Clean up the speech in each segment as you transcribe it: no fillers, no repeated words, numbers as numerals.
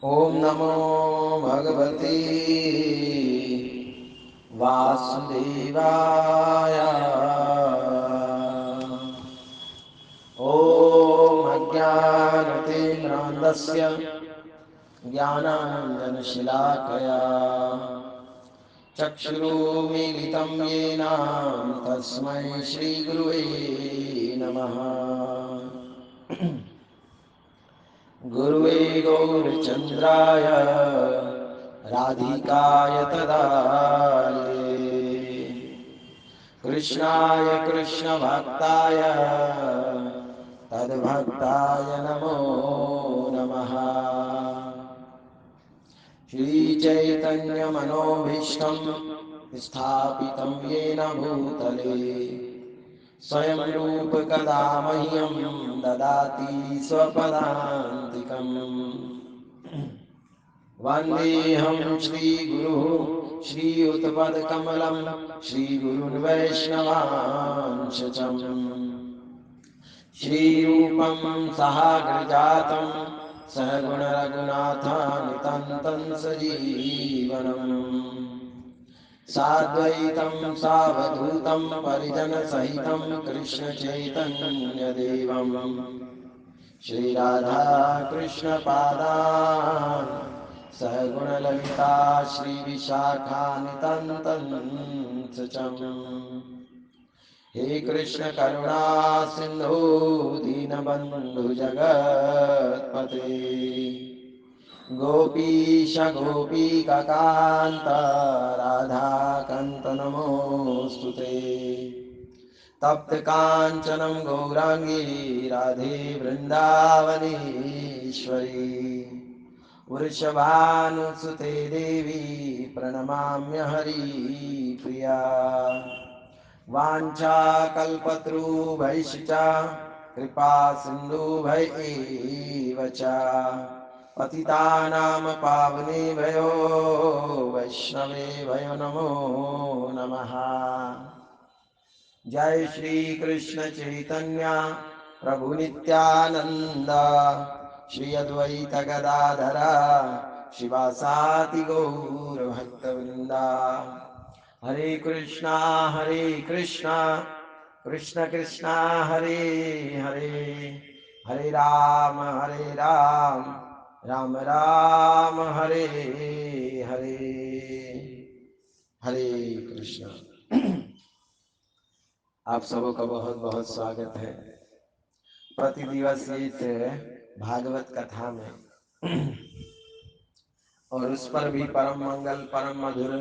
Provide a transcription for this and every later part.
ओम नमो भगवते वासुदेवाय। ओम अज्ञानतिमिरान्धस्य ज्ञानाञ्जनशलाकया चक्षुरुन्मीलितं येन तस्मै श्रीगुरुवे नमः। गुरुवे गौरचन्द्राय राधिकाय तदालये कृष्णाय कृष्णभक्ताय तद्भक्ताय नमो नमः। श्रीचैतन्यमनोभीष्टं स्थापितं येन भूतले स्वयं रूप कदा मह्यं ददाति स्वपदान्तिकम्। वन्देऽहं श्रीगुरुः श्रीयुतपदकमलं श्रीगुरुन् वैष्णवांश च श्रीरूपं सहाग्रजातं सहगुणरघुनाथानितं सजीवनम् साद्वैतं सावधूतं परिजनसहितं कृष्णचैतन्यदेवं श्रीराधा कृष्णपादान् सहगुणललिता श्रीविशाखानितं च। हे कृष्ण करुणा सिंधु दीनबंधु जगत्पते गोपीश गोपीकान्त राधाकान्त नमोऽस्तुते। तप्त कांचनं गौरांगी राधे वृंदावनेश्वरी वृषभानुसुते देवी प्रणमाम्य हरिप्रिया। वाञ्छाकल्पतरुभ्यश्च कृपा सिन्धुभ्यैव च पतितानां पावनेभ्यो वैष्णवेभ्यो नमो नमः। जय श्री कृष्ण चैतन्य प्रभु नित्यानंद श्री अद्वैत गदाधर शिवासादि गौर भक्तवृंदा। हरे कृष्णा कृष्ण कृष्णा हरे हरे, हरे राम राम राम हरे हरे। हरे कृष्णा। आप सबों का बहुत बहुत स्वागत है प्रतिदिवसीय इस भागवत कथा में। और उस पर भी परम मंगल परम मधुर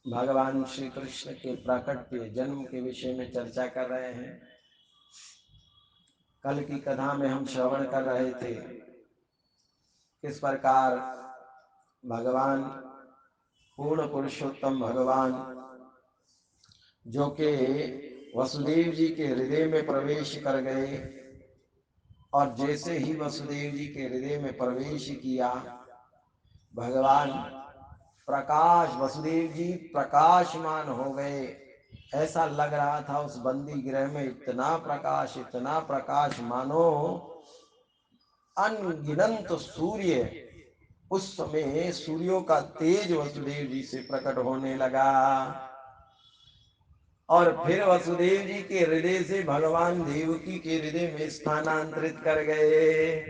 भगवान श्री कृष्ण के प्राकट्य जन्म के विषय में चर्चा कर रहे हैं। कल की कथा में हम श्रवण कर रहे थे किस प्रकार भगवान पूर्ण पुरुषोत्तम भगवान जो के वसुदेव जी के हृदय में प्रवेश कर गए और जैसे ही वसुदेव जी के हृदय में प्रवेश किया भगवान प्रकाश वसुदेव जी प्रकाशमान हो गए। ऐसा लग रहा था उस बंदी गृह में इतना प्रकाश मानो अनगिनत सूर्य। उस समय सूर्यों का तेज वसुदेव जी से प्रकट होने लगा और फिर वसुदेव जी के हृदय से भगवान देवकी के हृदय में स्थानांतरित कर गए।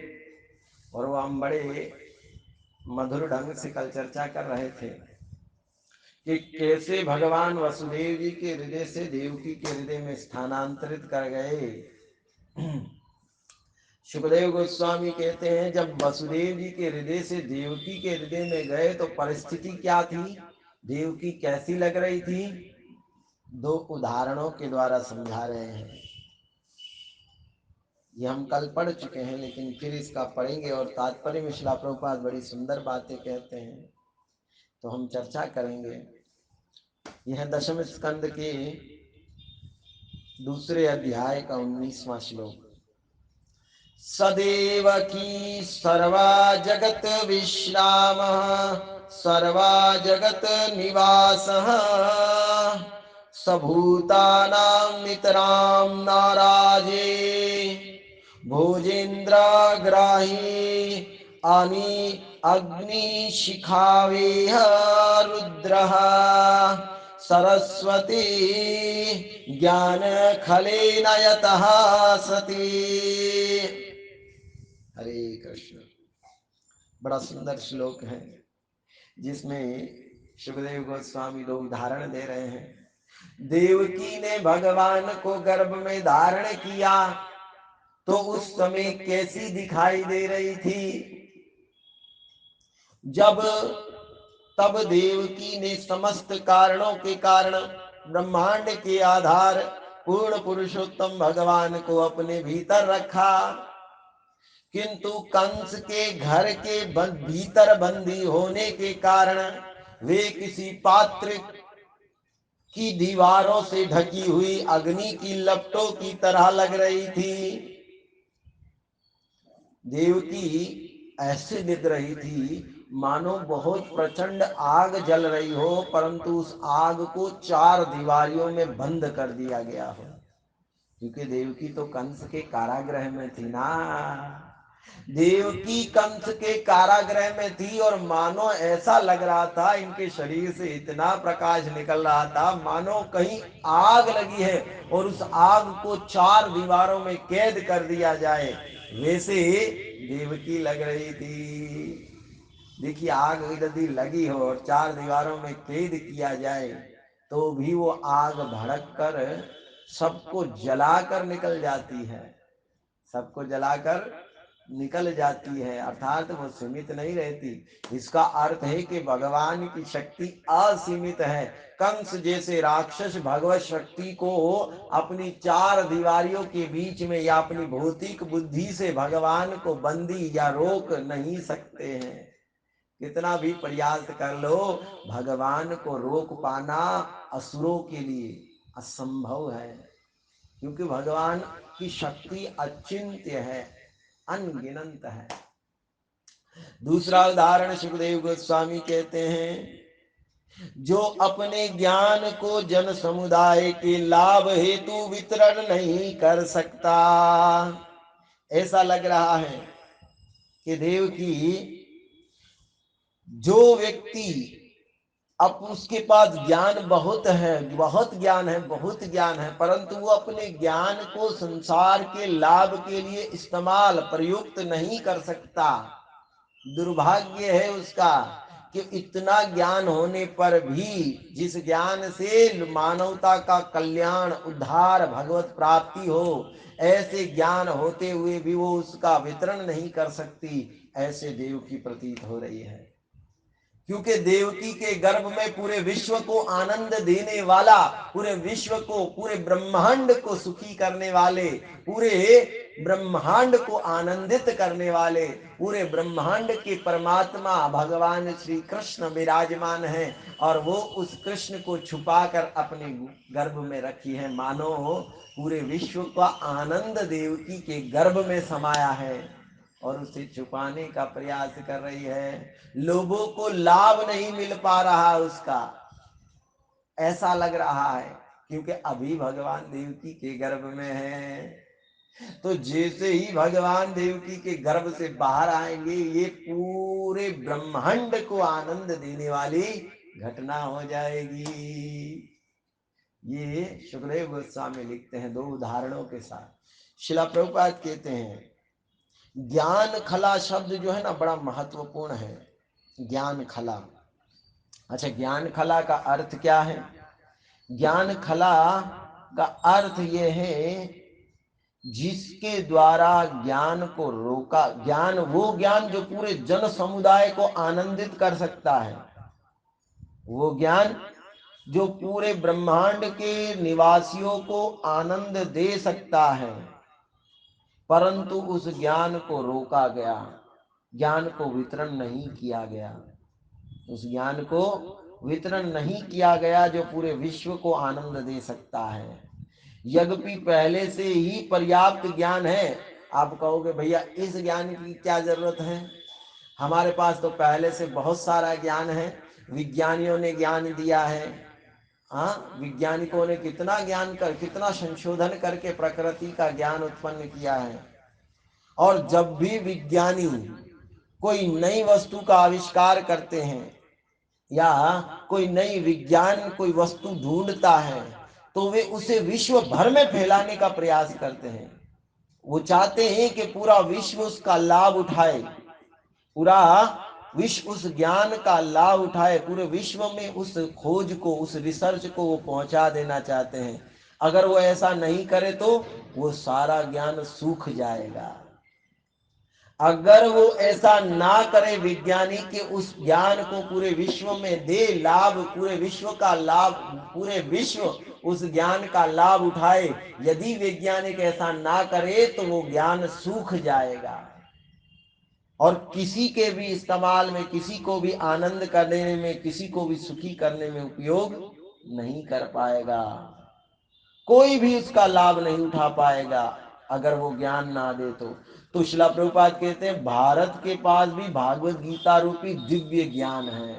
और वो हम बड़े मधुर ढंग से कल चर्चा कर रहे थे कि कैसे भगवान वसुदेव जी के हृदय से देवकी के हृदय में स्थानांतरित कर गए। सुखदेव गोस्वामी कहते हैं जब वसुदेव जी के हृदय से देवकी के हृदय में गए तो परिस्थिति क्या थी, देवकी कैसी लग रही थी, दो उदाहरणों के द्वारा समझा रहे हैं। ये हम कल पढ़ चुके हैं लेकिन फिर इसका पढ़ेंगे। और तात्पर्य में श्रील प्रभुपाद बड़ी सुंदर बातें कहते हैं तो हम चर्चा करेंगे। यह दशम स्कंद के दूसरे अध्याय का 19वां श्लोक। सदेवकी सर्वा जगत विश्राम सर्वा जगत निवासः सभूतानां नितरां नाराजे भोजेन्द्राग्राही अग्नि शिखावेह रुद्रः सरस्वती ज्ञान खलेन यतः सती। हरे कृष्ण। बड़ा सुंदर श्लोक है जिसमें सुखदेव गोस्वामी दो उदाहरण दे रहे हैं। देवकी ने भगवान को गर्भ में धारण किया तो उस समय कैसी दिखाई दे रही थी? जब तब देवकी ने समस्त कारणों के कारण ब्रह्मांड के आधार पूर्ण पुरुषोत्तम भगवान को अपने भीतर रखा, किंतु कंस के घर के भीतर बंदी होने के कारण वे किसी पात्र की दीवारों से ढकी हुई अग्नि की लपटों की तरह लग रही थी। देवकी ऐसे दिख रही थी मानो बहुत प्रचंड आग जल रही हो, परंतु उस आग को चार दीवारियों में बंद कर दिया गया हो, क्योंकि देवकी तो कंस के कारागृह में थी ना। देवकी कंस के कारागृह में थी और मानो ऐसा लग रहा था, इनके शरीर से इतना प्रकाश निकल रहा था मानो कहीं आग लगी है और उस आग को चार दीवारों में कैद कर दिया जाए, वैसे देवकी लग रही थी। देखिए, आग यदि लगी हो और चार दीवारों में कैद किया जाए तो भी वो आग भड़क कर सबको जलाकर निकल जाती है, सबको जलाकर निकल जाती है, अर्थात वो सीमित नहीं रहती। इसका अर्थ है कि भगवान की शक्ति असीमित है। कंस जैसे राक्षस भगवत शक्ति को अपनी चार दीवारियों के बीच में या अपनी भौतिक बुद्धि से भगवान को बंदी या रोक नहीं सकते हैं। कितना भी प्रयास कर लो, भगवान को रोक पाना असुरों के लिए असंभव है, क्योंकि भगवान की शक्ति अचिंत्य है, अनगिनत है। दूसरा उदाहरण सुखदेव गोस्वामी कहते हैं, जो अपने ज्ञान को जन समुदाय के लाभ हेतु वितरण नहीं कर सकता। ऐसा लग रहा है कि देव की जो व्यक्ति अब उसके पास ज्ञान बहुत है, बहुत ज्ञान है, बहुत ज्ञान है, परंतु वो अपने ज्ञान को संसार के लाभ के लिए इस्तेमाल प्रयुक्त नहीं कर सकता। दुर्भाग्य है उसका कि इतना ज्ञान होने पर भी, जिस ज्ञान से मानवता का कल्याण, उद्धार, भगवत प्राप्ति हो, ऐसे ज्ञान होते हुए भी वो उसका वितरण नहीं कर सकती, ऐसे देव की प्रतीत हो रही है। क्योंकि देवकी के गर्भ में पूरे विश्व को आनंद देने वाला, पूरे विश्व को, पूरे ब्रह्मांड को सुखी करने वाले, पूरे ब्रह्मांड को आनंदित करने वाले, पूरे ब्रह्मांड के परमात्मा भगवान श्री कृष्ण विराजमान हैं और वो उस कृष्ण को छुपाकर अपने गर्भ में रखी है। मानो पूरे विश्व का आनंद देवकी के गर्भ में समाया है और उसे छुपाने का प्रयास कर रही है। लोगों को लाभ नहीं मिल पा रहा उसका, ऐसा लग रहा है, क्योंकि अभी भगवान देवकी के गर्भ में है। तो जैसे ही भगवान देवकी के गर्भ से बाहर आएंगे, ये पूरे ब्रह्मांड को आनंद देने वाली घटना हो जाएगी। ये सुखदेव गोस्वामी लिखते हैं दो उदाहरणों के साथ। शिला प्रभुपाद कहते हैं, ज्ञान खला शब्द जो है ना, बड़ा महत्वपूर्ण है। ज्ञान खला, अच्छा, ज्ञान खला का अर्थ क्या है? ज्ञान खला का अर्थ यह है जिसके द्वारा ज्ञान को रोका, ज्ञान, वो ज्ञान जो पूरे जन समुदाय को आनंदित कर सकता है, वो ज्ञान जो पूरे ब्रह्मांड के निवासियों को आनंद दे सकता है, परंतु उस ज्ञान को रोका गया, ज्ञान को वितरण नहीं किया गया, उस ज्ञान को वितरण नहीं किया गया जो पूरे विश्व को आनंद दे सकता है। यद्यपि पहले से ही पर्याप्त ज्ञान है। आप कहोगे भैया इस ज्ञान की क्या जरूरत है, हमारे पास तो पहले से बहुत सारा ज्ञान है, विज्ञानियों ने ज्ञान दिया है। हाँ, वैज्ञानिकों ने कितना ज्ञान कर, कितना संशोधन करके प्रकृति का ज्ञान उत्पन्न किया है। और जब भी विज्ञानी कोई नई वस्तु का आविष्कार करते हैं या कोई नई विज्ञान कोई वस्तु ढूंढता है तो वे उसे विश्व भर में फैलाने का प्रयास करते हैं। वो चाहते हैं कि पूरा विश्व उसका लाभ उठाए, पूरा विश्व उस ज्ञान का लाभ उठाए, पूरे विश्व में उस खोज को, उस रिसर्च को वो पहुंचा देना चाहते हैं। अगर वो ऐसा नहीं करे तो वो सारा ज्ञान सूख जाएगा। अगर वो ऐसा ना करे, वैज्ञानिक के उस ज्ञान को पूरे विश्व में दे लाभ, पूरे विश्व का लाभ, पूरे विश्व उस ज्ञान का लाभ उठाए, यदि वैज्ञानिक ऐसा ना करे तो वो ज्ञान सूख जाएगा और किसी के भी इस्तेमाल में, किसी को भी आनंद करने में, किसी को भी सुखी करने में उपयोग नहीं कर पाएगा। कोई भी उसका लाभ नहीं उठा पाएगा अगर वो ज्ञान ना दे तो श्रील प्रभुपाद कहते हैं भारत के पास भी भागवत गीता रूपी दिव्य ज्ञान है।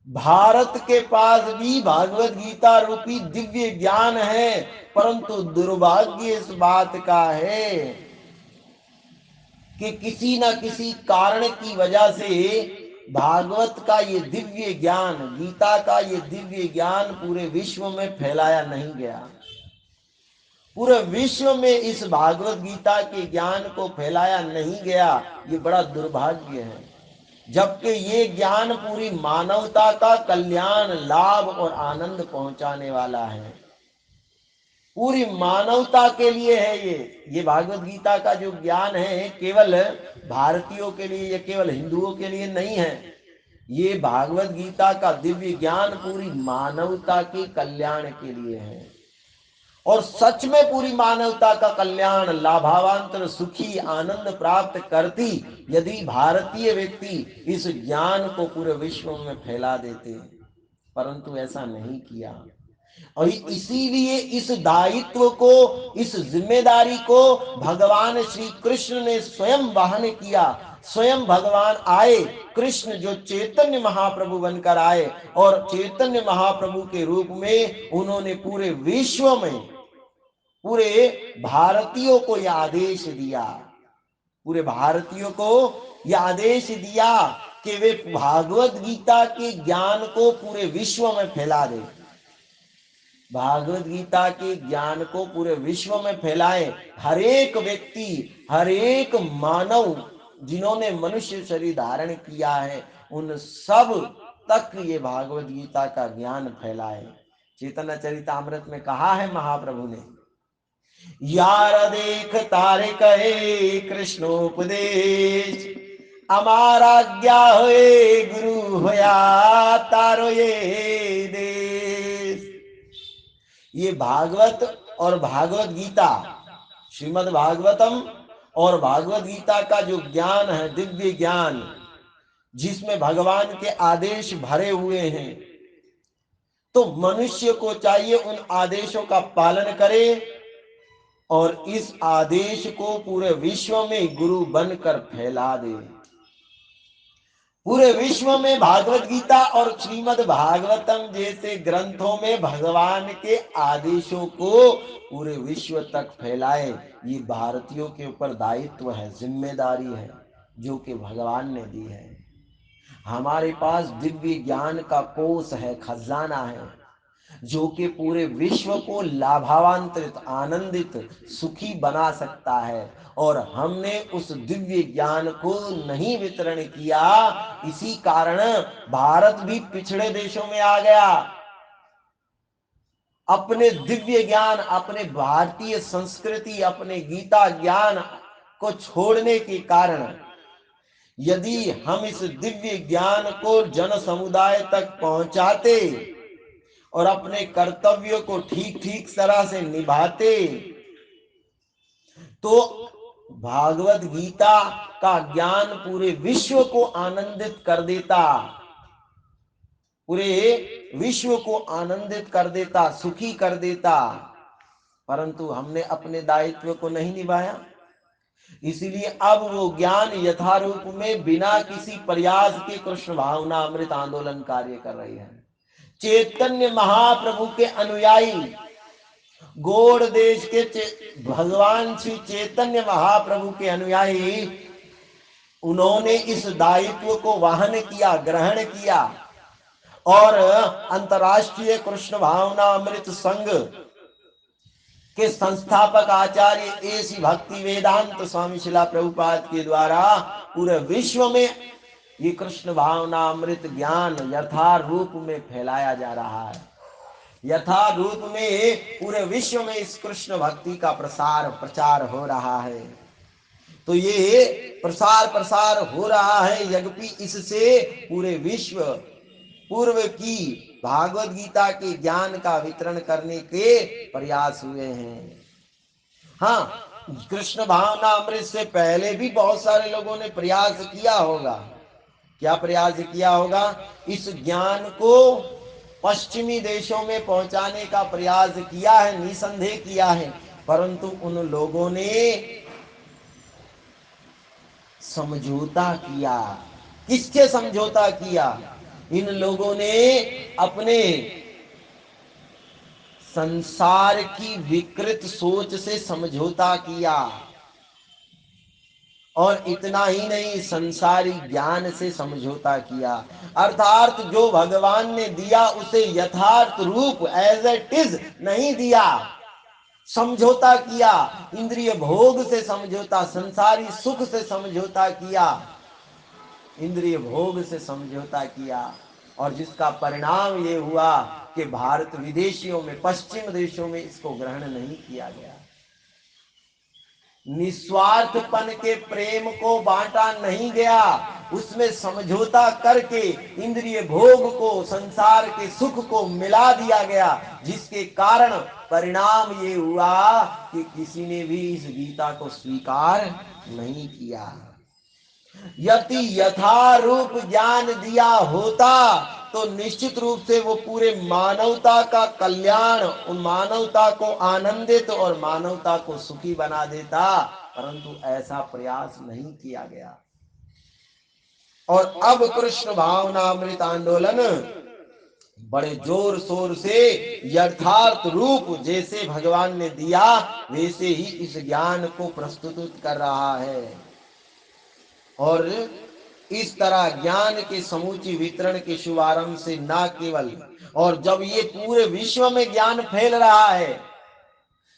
भारत के पास भी भागवत गीता रूपी दिव्य ज्ञान है, परंतु दुर्भाग्य इस बात का है कि किसी न किसी कारण की वजह से भागवत का ये दिव्य ज्ञान, गीता का ये दिव्य ज्ञान पूरे विश्व में फैलाया नहीं गया। पूरे विश्व में इस भागवत गीता के ज्ञान को फैलाया नहीं गया, ये बड़ा दुर्भाग्य है। जबकि ये ज्ञान पूरी मानवता का कल्याण, लाभ और आनंद पहुंचाने वाला है, पूरी मानवता के लिए है। ये भागवत गीता का जो ज्ञान है केवल भारतीयों के लिए या केवल हिंदुओं के लिए नहीं है। ये भागवत गीता का दिव्य ज्ञान पूरी मानवता के कल्याण के लिए है और सच में पूरी मानवता का कल्याण, लाभावांतर, सुखी, आनंद प्राप्त करती यदि भारतीय व्यक्ति इस ज्ञान को पूरे विश्व में फैला देते, परंतु ऐसा नहीं किया। और इसीलिए इस दायित्व को, इस जिम्मेदारी को भगवान श्री कृष्ण ने स्वयं वहन किया। स्वयं भगवान आए, कृष्ण जो चैतन्य महाप्रभु बनकर आए और चैतन्य महाप्रभु के रूप में उन्होंने पूरे विश्व में, पूरे भारतीयों को यह आदेश दिया, पूरे भारतीयों को यह आदेश दिया कि वे भागवत गीता के ज्ञान को पूरे विश्व में फैला दें, भागवत गीता के ज्ञान को पूरे विश्व में फैलाएं। हर एक व्यक्ति, हर एक मानव जिन्होंने मनुष्य शरीर धारण किया है उन सब तक ये भागवत गीता का ज्ञान फैलाए। चैतन्य चरितामृत में कहा है महाप्रभु ने, यार देख तारे कहे कृष्णोपदेश, अमारा ज्ञा होए गुरु होया तारो ये देश। ये भागवत और भागवत गीता, श्रीमद् भागवतम और भागवत गीता का जो ज्ञान है, दिव्य ज्ञान, जिसमें भगवान के आदेश भरे हुए हैं, तो मनुष्य को चाहिए उन आदेशों का पालन करे और इस आदेश को पूरे विश्व में गुरु बनकर फैला दे। पूरे विश्व में भागवत गीता और श्रीमद् भागवतम जैसे ग्रंथों में भगवान के आदेशों को पूरे विश्व तक फैलाए। ये भारतीयों के ऊपर दायित्व है, जिम्मेदारी है जो कि भगवान ने दी है। हमारे पास दिव्य ज्ञान का कोष है, खजाना है, जो कि पूरे विश्व को लाभावांतरित, आनंदित, सुखी बना सकता है और हमने उस दिव्य ज्ञान को नहीं वितरण किया। इसी कारण भारत भी पिछड़े देशों में आ गया। अपने दिव्य ज्ञान, अपने भारतीय संस्कृति, अपने गीता ज्ञान को छोड़ने के कारण, यदि हम इस दिव्य ज्ञान को जन समुदाय तक पहुंचाते और अपने कर्तव्यों को ठीक ठीक तरह से निभाते तो भागवत गीता का ज्ञान पूरे विश्व को आनंदित कर देता, पूरे विश्व को आनंदित कर देता, सुखी कर देता। परंतु हमने अपने दायित्व को नहीं निभाया, इसीलिए अब वो ज्ञान यथारूप में बिना किसी प्रयास के कृष्ण भावना अमृत आंदोलन कार्य कर रही है। चैतन्य महाप्रभु के अनुयायी, गौड़ देश के भगवान श्री चैतन्य महाप्रभु के अनुयायी उन्होंने इस दायित्व को वहन किया, ग्रहण किया और अंतर्राष्ट्रीय कृष्ण भावना अमृत संघ के संस्थापक आचार्य एसी भक्ति वेदांत स्वामी शिला प्रभुपाद के द्वारा पूरे विश्व में ये कृष्ण भावना अमृत ज्ञान यथार्थ रूप में फैलाया जा रहा है। यथार्थ रूप में पूरे विश्व में इस कृष्ण भक्ति का प्रसार प्रचार हो रहा है। तो ये प्रसार प्रसार हो रहा है, यद्यपि इससे पूरे विश्व पूर्व की भागवत गीता के ज्ञान का वितरण करने के प्रयास हुए हैं। हाँ, कृष्ण भावना अमृत से पहले भी बहुत सारे लोगों ने प्रयास किया होगा। क्या प्रयास किया होगा? इस ज्ञान को पश्चिमी देशों में पहुंचाने का प्रयास किया है, निसंदेह किया है, परंतु उन लोगों ने समझौता किया। किससे समझौता किया? इन लोगों ने अपने संसार की विकृत सोच से समझौता किया और इतना ही नहीं, संसारी ज्ञान से समझौता किया। अर्थात जो भगवान ने दिया उसे यथार्थ रूप एज इट इज नहीं दिया, समझौता किया। इंद्रिय भोग से समझौता, संसारी सुख से समझौता किया, इंद्रिय भोग से समझौता किया और जिसका परिणाम ये हुआ कि भारत विदेशियों में, पश्चिम देशों में इसको ग्रहण नहीं किया गया। निस्वार्थपन के प्रेम को बांटा नहीं गया, उसमें समझौता करके इंद्रिय भोग को, संसार के सुख को मिला दिया गया, जिसके कारण परिणाम ये हुआ कि किसी ने भी इस गीता को स्वीकार नहीं किया। यदि यथारूप ज्ञान दिया होता तो निश्चित रूप से वो पूरे मानवता का कल्याण, उन मानवता को आनंदित और मानवता को सुखी बना देता, परंतु ऐसा प्रयास नहीं किया गया। और अब कृष्ण भावनामृत आंदोलन बड़े जोर शोर से यथार्थ रूप जैसे भगवान ने दिया वैसे ही इस ज्ञान को प्रस्तुत कर रहा है। और इस तरह ज्ञान के समूची वितरण के शुभारंभ से न केवल, और जब ये पूरे विश्व में ज्ञान फैल रहा है,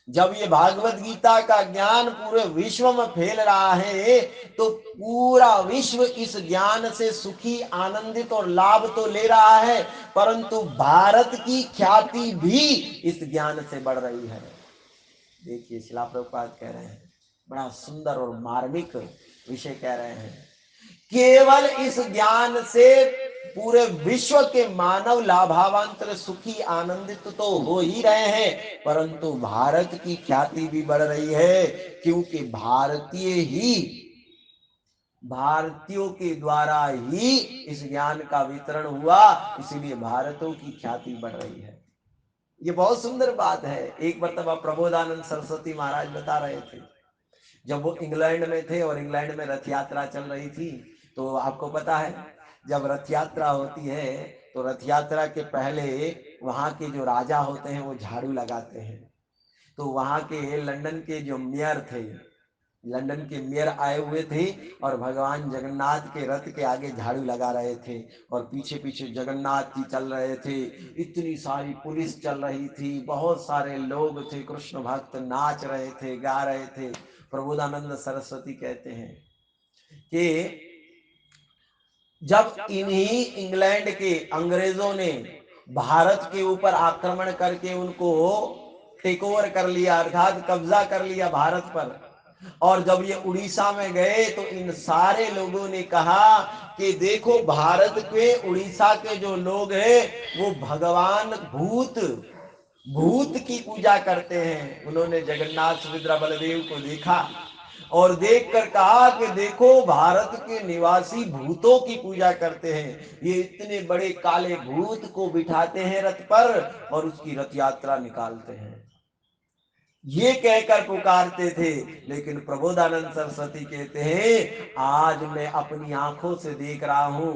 जब ये भागवत गीता का ज्ञान पूरे विश्व में फैल रहा है, तो पूरा विश्व इस ज्ञान से सुखी, आनंदित और लाभ तो ले रहा है, परंतु भारत की ख्याति भी इस ज्ञान से बढ़ रही है। देखिए शिला प्रभुपाद कह रहे हैं, बड़ा सुंदर और मार्मिक विषय कह रहे हैं। केवल इस ज्ञान से पूरे विश्व के मानव लाभावांतर, सुखी, आनंदित तो हो ही रहे हैं, परंतु भारत की ख्याति भी बढ़ रही है, क्योंकि भारतीयों के द्वारा ही इस ज्ञान का वितरण हुआ, इसीलिए भारतों की ख्याति बढ़ रही है। ये बहुत सुंदर बात है। एक मर्तबा प्रबोधानंद सरस्वती महाराज बता रहे थे, जब वो इंग्लैंड में थे और इंग्लैंड में रथ यात्रा चल रही थी, तो आपको पता है जब रथ यात्रा होती है तो रथ यात्रा के पहले वहां के जो राजा होते हैं वो झाड़ू लगाते हैं। तो वहां के लंदन के जो मेयर थे, लंदन के मेयर आए हुए थे और भगवान जगन्नाथ के रथ के आगे झाड़ू लगा रहे थे और पीछे पीछे जगन्नाथ जी चल रहे थे। इतनी सारी पुलिस चल रही थी, बहुत सारे लोग थे, कृष्ण भक्त नाच रहे थे, गा रहे थे। प्रबोधानंद सरस्वती कहते हैं कि जब इन्हीं इंग्लैंड के अंग्रेजों ने भारत के ऊपर आक्रमण करके उनको टेक ओवर कर लिया, अर्थात कब्जा कर लिया भारत पर, और जब ये उड़ीसा में गए तो इन सारे लोगों ने कहा कि देखो भारत के उड़ीसा के जो लोग हैं वो भगवान भूत की पूजा करते हैं। उन्होंने जगन्नाथ सुभद्रा बलदेव को देखा और देखकर कहा कि देखो भारत के निवासी भूतों की पूजा करते हैं, ये इतने बड़े काले भूत को बिठाते हैं रथ पर और उसकी रथ यात्रा निकालते हैं, ये कहकर पुकारते थे। लेकिन प्रबोधानंद सरस्वती कहते हैं आज मैं अपनी आंखों से देख रहा हूं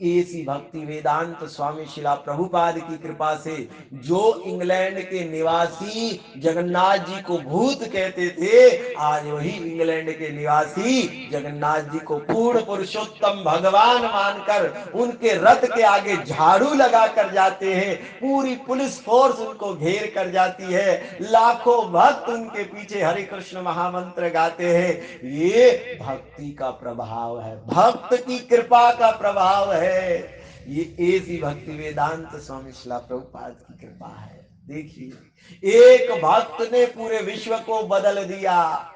ऐसी भक्ति वेदांत स्वामी शिला प्रभुपाद की कृपा से जो इंग्लैंड के निवासी जगन्नाथ जी को भूत कहते थे, आज वही इंग्लैंड के निवासी जगन्नाथ जी को पूर्ण पुरुषोत्तम भगवान मानकर उनके रथ के आगे झाड़ू लगा कर जाते हैं। पूरी पुलिस फोर्स उनको घेर कर जाती है, लाखों भक्त उनके पीछे हरे कृष्ण महामंत्र गाते हैं। ये भक्ति का प्रभाव है, भक्त की कृपा का प्रभाव है। ये ऐसी भक्ति वेदांत स्वामी शिला प्रभुपाद की कृपा है। देखिए, एक भक्त ने पूरे विश्व को बदल दिया।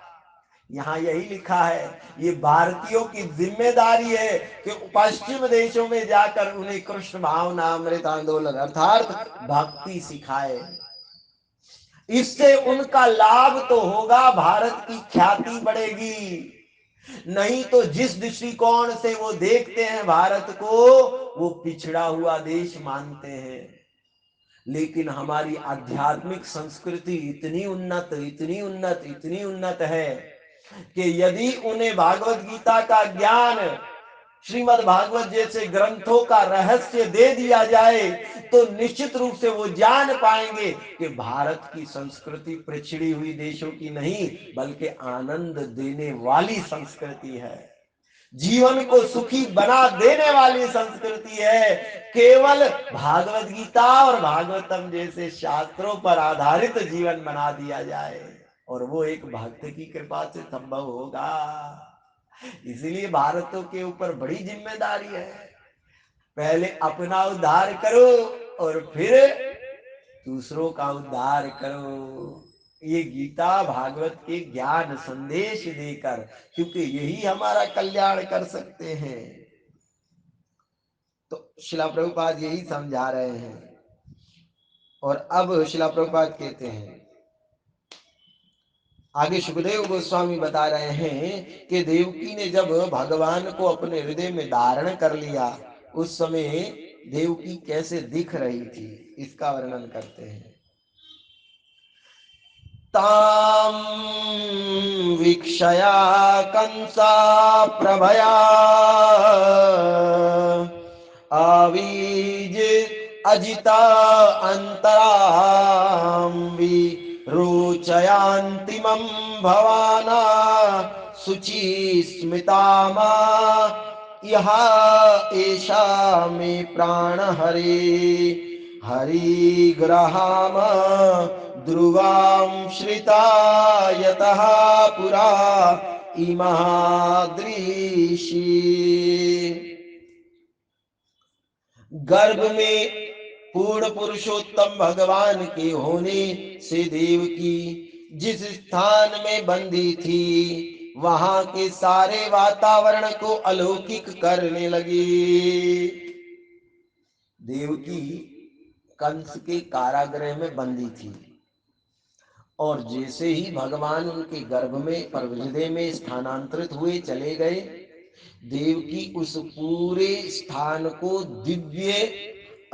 यहां यही लिखा है, ये भारतीयों की जिम्मेदारी है कि पश्चिम देशों में जाकर उन्हें कृष्ण भावना अमृत आंदोलन अर्थात भक्ति सिखाए। इससे उनका लाभ तो होगा, भारत की ख्याति बढ़ेगी। नहीं तो जिस दृष्टिकोण से वो देखते हैं भारत को, वो पिछड़ा हुआ देश मानते हैं। लेकिन हमारी आध्यात्मिक संस्कृति इतनी उन्नत, इतनी उन्नत, इतनी उन्नत है कि यदि उन्हें भागवत गीता का ज्ञान, श्रीमद् भागवत जैसे ग्रंथों का रहस्य दे दिया जाए, तो निश्चित रूप से वो जान पाएंगे कि भारत की संस्कृति पिछड़ी हुई देशों की नहीं, बल्कि आनंद देने वाली संस्कृति है, जीवन को सुखी बना देने वाली संस्कृति है। केवल भागवत गीता और भागवतम जैसे शास्त्रों पर आधारित जीवन बना दिया जाए, और वो एक भक्त की कृपा से संभव होगा। इसलिए भारतों के ऊपर बड़ी जिम्मेदारी है, पहले अपना उद्धार करो और फिर दूसरों का उद्धार करो। ये गीता भागवत के ज्ञान संदेश देकर, क्योंकि यही हमारा कल्याण कर सकते हैं। तो शिला प्रभुपाद यही समझा रहे हैं। और अब शिला प्रभुपाद कहते हैं, आगे सुखदेव गोस्वामी बता रहे हैं कि देवकी ने जब भगवान को अपने हृदय में धारण कर लिया, उस समय देवकी कैसे दिख रही थी, इसका वर्णन करते हैं। ताम वीक्षया कंसा प्रभया आवीज अजिता अंतराम्बी रोचयांतिमं भवाना शुचि स्मितामा यह एषा मे प्राण हरि ग्रहाम ध्रुवां श्रिता यतः पुरा इमादृशी। गर्भ में पूर्ण पुरुषोत्तम भगवान के होने से देवकी जिस स्थान में बंदी थी, वहां के सारे वातावरण को अलौकिक करने लगी। देवकी कंस के कारागृह में बंदी थी, और जैसे ही भगवान उनके गर्भ में हृदय में स्थानांतरित हुए चले गए, देवकी उस पूरे स्थान को दिव्य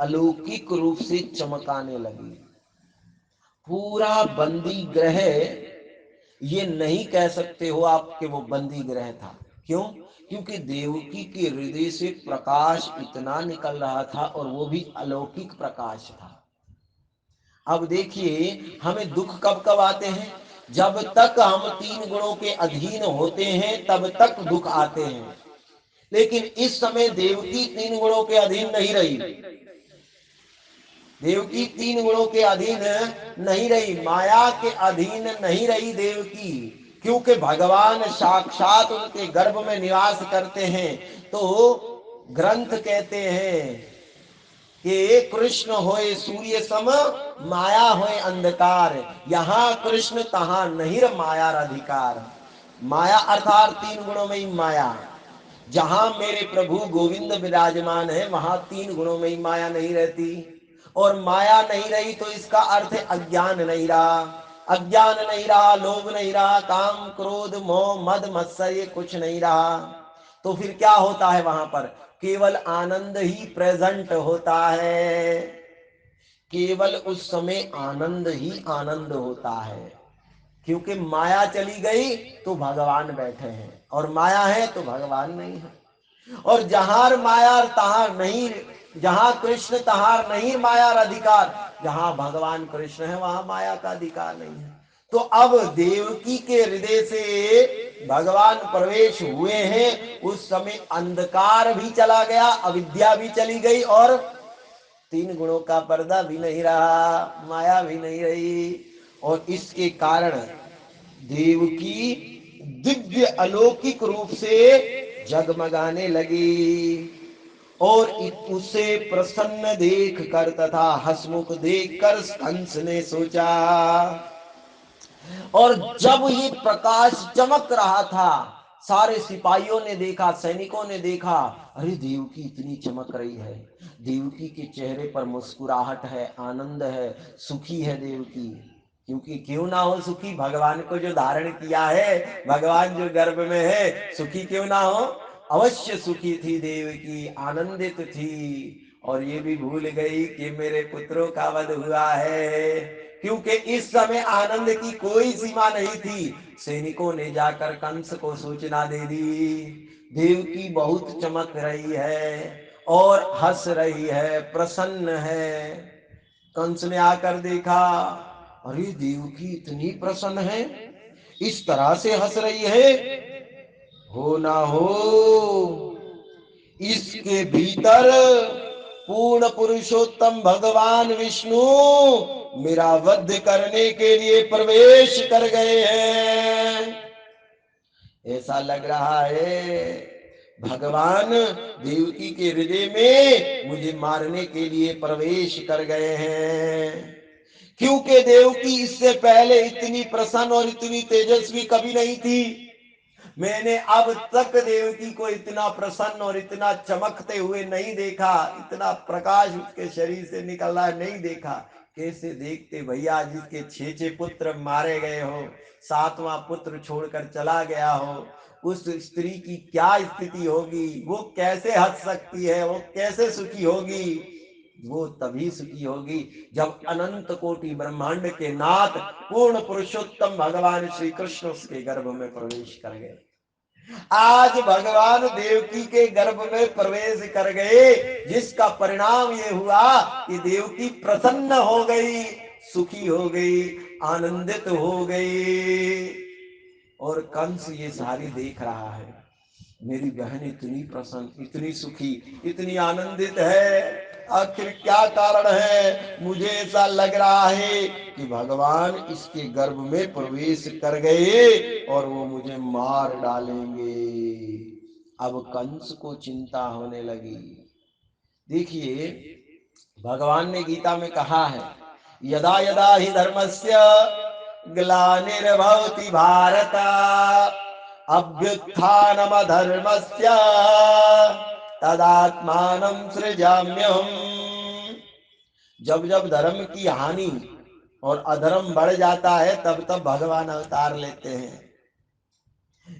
अलौकिक रूप से चमकाने लगी। पूरा बंदी ग्रह, ये नहीं कह सकते हो आप कि वो बंदी ग्रह था। क्यों? क्योंकि देवकी के हृदय से प्रकाश इतना निकल रहा था, और वो भी अलौकिक प्रकाश था। अब देखिए, हमें दुख कब कब आते हैं? जब तक हम 3 गुणों के अधीन होते हैं तब तक दुख आते हैं। लेकिन इस समय देवकी 3 गुणों के अधीन नहीं रही। देवकी 3 गुणों के अधीन नहीं रही, माया के अधीन नहीं रही देवकी, क्योंकि भगवान साक्षात उनके गर्भ में निवास करते हैं। तो ग्रंथ कहते हैं कि कृष्ण होए सूर्य सम, माया होए अंधकार, यहाँ कृष्ण तहाँ नहीं माया अधिकार। माया अर्थात 3 गुणों में ही माया। जहां मेरे प्रभु गोविंद विराजमान है, वहां 3 गुणों में ही माया नहीं रहती। और माया नहीं रही तो इसका अर्थ है अज्ञान नहीं रहा। अज्ञान नहीं रहा, लोभ नहीं रहा, काम क्रोध मोह मद मत्सर कुछ नहीं रहा। तो फिर क्या होता है वहां पर? केवल आनंद ही प्रेजेंट होता है। केवल उस समय आनंद ही आनंद होता है, क्योंकि माया चली गई तो भगवान बैठे हैं, और माया है तो भगवान नहीं है। और जहां माया तहां नहीं, जहां कृष्ण तहां नहीं माया अधिकार, जहां भगवान कृष्ण है वहां माया का अधिकार नहीं है। तो अब देवकी के हृदय से भगवान प्रवेश हुए हैं, उस समय अंधकार भी चला गया, अविद्या भी चली गई और तीन गुणों का पर्दा भी नहीं रहा, माया भी नहीं रही। और इसके कारण देवकी दिव्य अलौकिक रूप से जगमगाने लगी। और उसे प्रसन्न देख कर तथा हसमुख देख कर कंस ने सोचा, और जब ये प्रकाश चमक रहा था, सारे सिपाहियों ने देखा, सैनिकों ने देखा, अरे देवकी इतनी चमक रही है, देवकी के चेहरे पर मुस्कुराहट है, आनंद है, सुखी है देवकी। क्योंकि क्यों ना हो सुखी, भगवान को जो धारण किया है, भगवान जो गर्भ में है, सुखी क्यों ना हो, अवश्य सुखी थी देवकी, आनंदित थी। और ये भी भूल गई कि मेरे पुत्रों का वध हुआ है, क्योंकि इस समय आनंद की कोई सीमा नहीं थी। सैनिकों ने जाकर कंस को सूचना दे दी, देवकी बहुत चमक रही है और हंस रही है, प्रसन्न है। कंस ने आकर देखा, अरे देवकी इतनी प्रसन्न है, इस तरह से हंस रही है, हो ना हो इसके भीतर पूर्ण पुरुषोत्तम भगवान विष्णु मेरा वध करने के लिए प्रवेश कर गए हैं। ऐसा लग रहा है भगवान देवकी के हृदय में मुझे मारने के लिए प्रवेश कर गए हैं। क्योंकि देवकी इससे पहले इतनी प्रसन्न और इतनी तेजस्वी कभी नहीं थी। मैंने अब तक देवकी को इतना प्रसन्न और इतना चमकते हुए नहीं देखा, इतना प्रकाश उसके शरीर से निकल रहा नहीं देखा। कैसे देखते भैया, जिसके 6 पुत्र मारे गए हो, 7वां पुत्र छोड़कर चला गया हो, उस स्त्री की क्या स्थिति होगी, वो कैसे हंस सकती है, वो कैसे सुखी होगी। वो तभी सुखी होगी जब अनंत कोटि ब्रह्मांड के नाथ पूर्ण पुरुषोत्तम भगवान श्री कृष्ण उसके गर्भ में प्रवेश कर गए। आज भगवान देवकी के गर्भ में प्रवेश कर गए, जिसका परिणाम ये हुआ कि देवकी प्रसन्न हो गई, सुखी हो गई, आनंदित हो गई। और कंस ये सारी देख रहा है, मेरी बहन इतनी प्रसन्न, इतनी सुखी, इतनी आनंदित है, आखिर क्या कारण है। मुझे ऐसा लग रहा है कि भगवान इसके गर्भ में प्रवेश कर गए और वो मुझे मार डालेंगे। अब कंस को चिंता होने लगी। देखिए, भगवान ने गीता में कहा है, यदा यदा हि धर्मस्य ग्लानिर्भवति भारत अभ्युत्थानमधर्मस्य तदात्मानं सृजाम्यहम्। जब जब धर्म की हानि और अधर्म बढ़ जाता है, तब तब भगवान अवतार लेते हैं।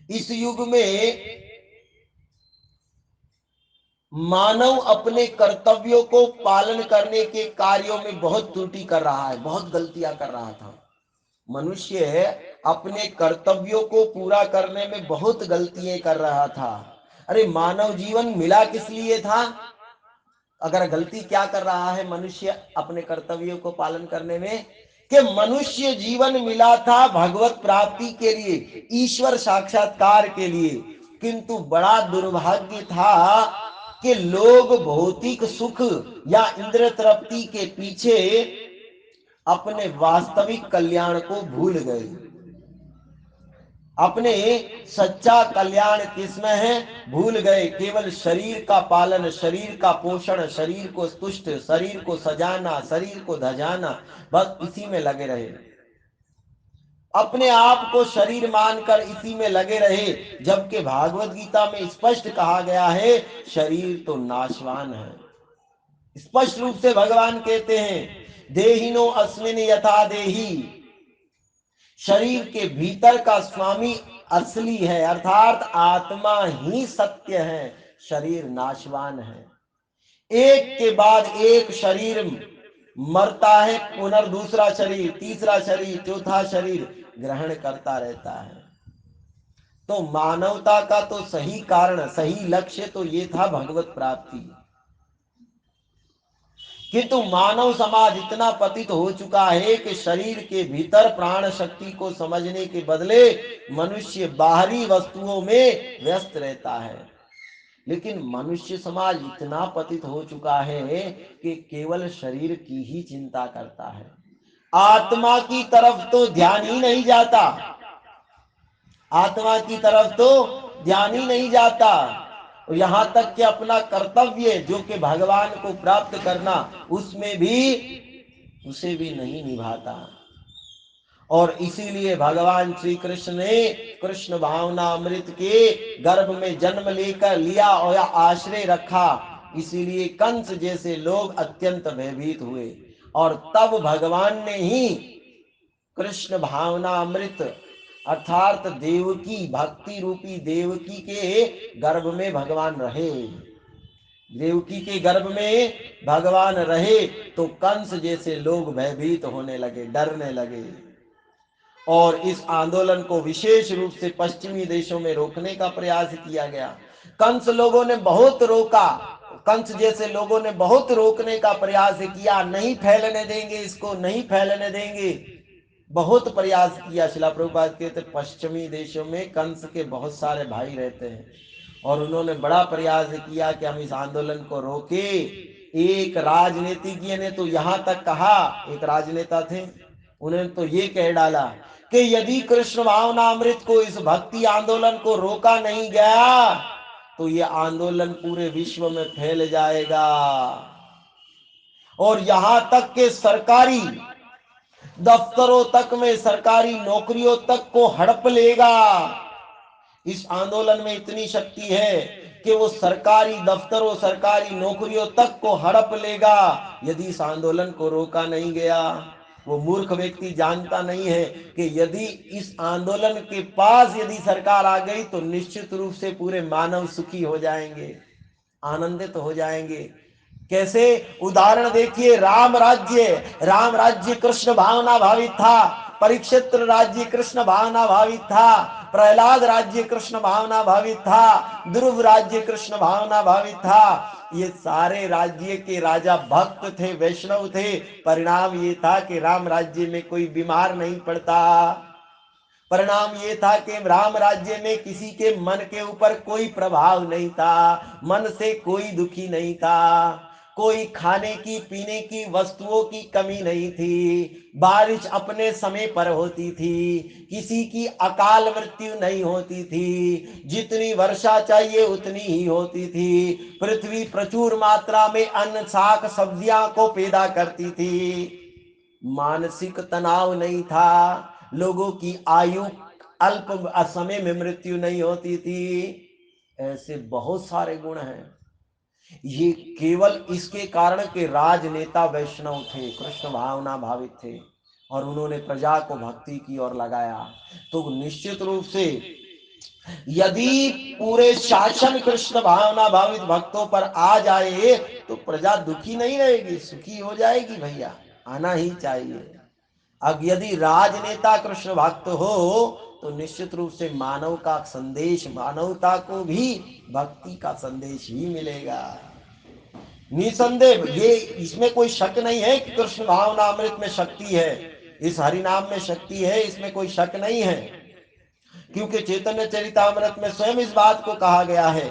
इस युग में मानव अपने कर्तव्यों को पालन करने के कार्यों में बहुत त्रुटि कर रहा है, बहुत गलतियां कर रहा था। मनुष्य अपने कर्तव्यों को पूरा करने में बहुत गलतियां कर रहा था। अरे मानव जीवन मिला किस लिए था? अगर गलती क्या कर रहा है मनुष्य अपने कर्तव्यों को पालन करने में, कि मनुष्य जीवन मिला था भगवत प्राप्ति के लिए, ईश्वर साक्षात्कार के लिए। किंतु बड़ा दुर्भाग्य था कि लोग भौतिक सुख या इंद्रिय तृप्ति के पीछे अपने वास्तविक कल्याण को भूल गए। अपने सच्चा कल्याण किसमें है भूल गए। केवल शरीर का पालन, शरीर का पोषण, शरीर को तुष्ट, शरीर को सजाना, शरीर को धजाना, बस इसी में लगे रहे। अपने आप को शरीर मानकर इसी में लगे रहे, जबकि भागवत गीता में स्पष्ट कहा गया है शरीर तो नाशवान है। स्पष्ट रूप से भगवान कहते हैं, देहिनो अस्मिन यथा देही, शरीर के भीतर का स्वामी असली है, अर्थात आत्मा ही सत्य है, शरीर नाशवान है। एक के बाद एक शरीर मरता है, पुनर्दूसरा शरीर, तीसरा शरीर, चौथा शरीर ग्रहण करता रहता है। तो मानवता का तो सही कारण, सही लक्ष्य तो ये था भगवत प्राप्ति, किंतु मानव समाज इतना पतित हो चुका है कि शरीर के भीतर प्राण शक्ति को समझने के बदले मनुष्य बाहरी वस्तुओं में व्यस्त रहता है। लेकिन मनुष्य समाज इतना पतित हो चुका है कि केवल शरीर की ही चिंता करता है, आत्मा की तरफ तो ध्यान ही नहीं जाता, आत्मा की तरफ तो ध्यान ही नहीं जाता। यहां तक कि अपना कर्तव्य जो कि भगवान को प्राप्त करना, उसमें भी उसे भी नहीं निभाता। और इसीलिए भगवान श्री कृष्ण ने कृष्ण भावना अमृत के गर्भ में जन्म लेकर लिया और आश्रय रखा। इसीलिए कंस जैसे लोग अत्यंत भयभीत हुए और तब भगवान ने ही कृष्ण भावना अमृत अर्थात देवकी भक्ति रूपी देवकी के गर्भ में भगवान रहे, देवकी के गर्भ में भगवान रहे तो कंस जैसे लोग भयभीत होने लगे, डरने लगे। और इस आंदोलन को विशेष रूप से पश्चिमी देशों में रोकने का प्रयास किया गया। कंस लोगों ने बहुत रोका, कंस जैसे लोगों ने बहुत रोकने का प्रयास किया, नहीं फैलने देंगे इसको, नहीं फैलने देंगे, बहुत प्रयास किया। शिला प्रभुपाद कहते पश्चिमी देशों में कंस के बहुत सारे भाई रहते हैं और उन्होंने बड़ा प्रयास किया कि हम इस आंदोलन को रोके। एक राजनीतिज्ञ ने तो यहां तक कहा, एक राजनेता थे, उन्होंने तो ये कह डाला कि यदि कृष्ण भावनामृत को, इस भक्ति आंदोलन को रोका नहीं गया तो ये आंदोलन पूरे विश्व में फैल जाएगा और यहां तक के सरकारी दफ्तरों तक में, सरकारी नौकरियों तक को हड़प लेगा। इस आंदोलन में इतनी शक्ति है कि वो सरकारी दफ्तरों, सरकारी नौकरियों तक को हड़प लेगा यदि इस आंदोलन को रोका नहीं गया। वो मूर्ख व्यक्ति जानता नहीं है कि यदि इस आंदोलन के पास यदि सरकार आ गई तो निश्चित रूप से पूरे मानव सुखी हो जाएंगे, आनंदित हो जाएंगे। कैसे? उदाहरण देखिए, राम राज्य कृष्ण भावना भावित था, परीक्षित राज्य कृष्ण भावना भावित था, प्रहलाद राज्य कृष्ण भावना भावित था, ध्रुव राज्य कृष्ण भावना भावित था। ये सारे राज्य के राजा भक्त थे, वैष्णव थे। परिणाम ये था कि राम राज्य में कोई बीमार नहीं पड़ता, परिणाम ये था कि राम राज्य में किसी के मन के ऊपर कोई प्रभाव नहीं था, मन से कोई दुखी नहीं था, कोई खाने की पीने की वस्तुओं की कमी नहीं थी, बारिश अपने समय पर होती थी, किसी की अकाल मृत्यु नहीं होती थी, जितनी वर्षा चाहिए उतनी ही होती थी, पृथ्वी प्रचुर मात्रा में अन्न शाक सब्जियां को पैदा करती थी, मानसिक तनाव नहीं था, लोगों की आयु अल्प समय में मृत्यु नहीं होती थी। ऐसे बहुत सारे गुण हैं। ये केवल इसके कारण के राजनेता वैष्णव थे, कृष्ण भावना भावित थे और उन्होंने प्रजा को भक्ति की ओर लगाया। तो निश्चित रूप से यदि पूरे शासन कृष्ण भावना भावित भक्तों पर आ जाए तो प्रजा दुखी नहीं रहेगी, सुखी हो जाएगी। भैया आना ही चाहिए। अब यदि राजनेता कृष्ण भक्त हो तो निश्चित रूप से मानव का संदेश, मानवता को भी भक्ति का संदेश ही मिलेगा, निसंदेह। ये इसमें कोई शक नहीं है कि कृष्ण भावनामृत में शक्ति है, इस हरिनाम में शक्ति है, इसमें कोई शक नहीं है, क्योंकि चैतन्य चरितामृत में स्वयं इस बात को कहा गया है,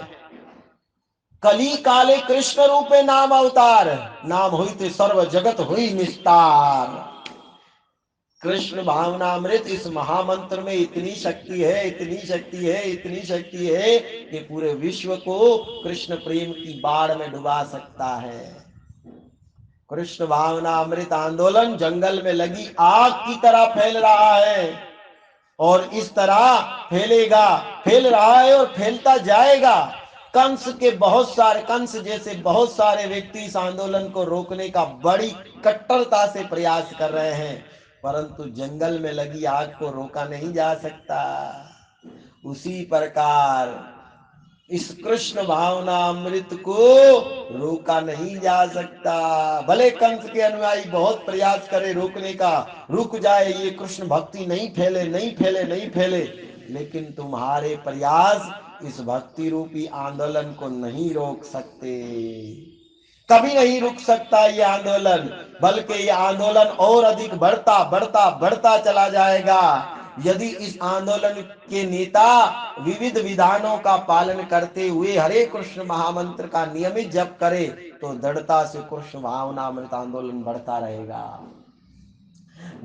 कली काले कृष्ण रूपे नाम अवतार, नाम हुई सर्व जगत हुई निस्तार। कृष्ण भावनामृत इस महामंत्र में इतनी शक्ति है, इतनी शक्ति है, इतनी शक्ति है कि पूरे विश्व को कृष्ण प्रेम की बाढ़ में डुबा सकता है। कृष्ण भावना अमृत आंदोलन जंगल में लगी आग की तरह फैल रहा है और इस तरह फैलेगा, फैल रहा है और फैलता जाएगा। कंस जैसे बहुत सारे व्यक्ति इस आंदोलन को रोकने का बड़ी कट्टरता से प्रयास कर रहे हैं, परंतु जंगल में लगी आग को रोका नहीं जा सकता। उसी प्रकार इस कृष्ण भावना अमृत को रोका नहीं जा सकता। भले कंस के अनुयायी बहुत प्रयास करे रोकने का, रुक जाए, ये कृष्ण भक्ति नहीं फैले, नहीं फैले, नहीं फैले, लेकिन तुम्हारे प्रयास इस भक्ति रूपी आंदोलन को नहीं रोक सकते। कभी नहीं रुक सकता ये आंदोलन, बल्कि ये आंदोलन और अधिक बढ़ता बढ़ता बढ़ता चला जाएगा। यदि इस आंदोलन के नेता विविध विधानों का पालन करते हुए हरे कृष्ण महामंत्र का नियमित जप करे तो दृढ़ता से कृष्ण भावनामृत आंदोलन बढ़ता रहेगा।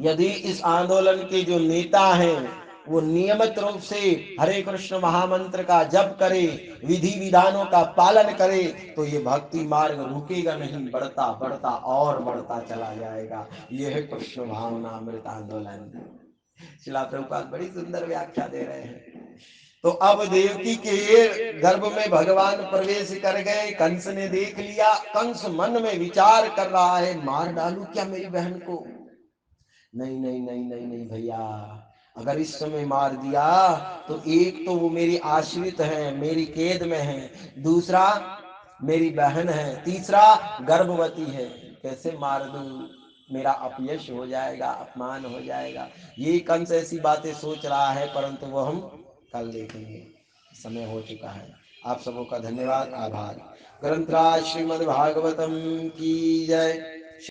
यदि इस आंदोलन के जो नेता हैं वो नियमित रूप से हरे कृष्ण महामंत्र का जप करे, विधि विधानों का पालन करे, तो ये भक्ति मार्ग रुकेगा नहीं, बढ़ता बढ़ता और बढ़ता चला जाएगा। यह है कृष्ण भावनामृत आंदोलन। शिला प्रभुपाद बड़ी सुंदर व्याख्या दे रहे हैं। तो अब देवकी के गर्भ में भगवान प्रवेश कर गए। कंस ने देख लिया। कंस मन में विचार कर रहा है, मार डालू क्या मेरी बहन को? नहीं नहीं नहीं नहीं नहीं भैया, अगर इस समय मार दिया तो एक तो वो मेरी आश्रित है, मेरी कैद में है, दूसरा मेरी बहन है, तीसरा गर्भवती है, कैसे मार दूं? मेरा अपयश हो जाएगा, अपमान हो जाएगा। ये कंस ऐसी बातें सोच रहा है, परंतु वो हम कल देखेंगे। समय हो चुका है। आप सबों का धन्यवाद, आभार। ग्रंथराज श्रीमद् भागवतम की जय।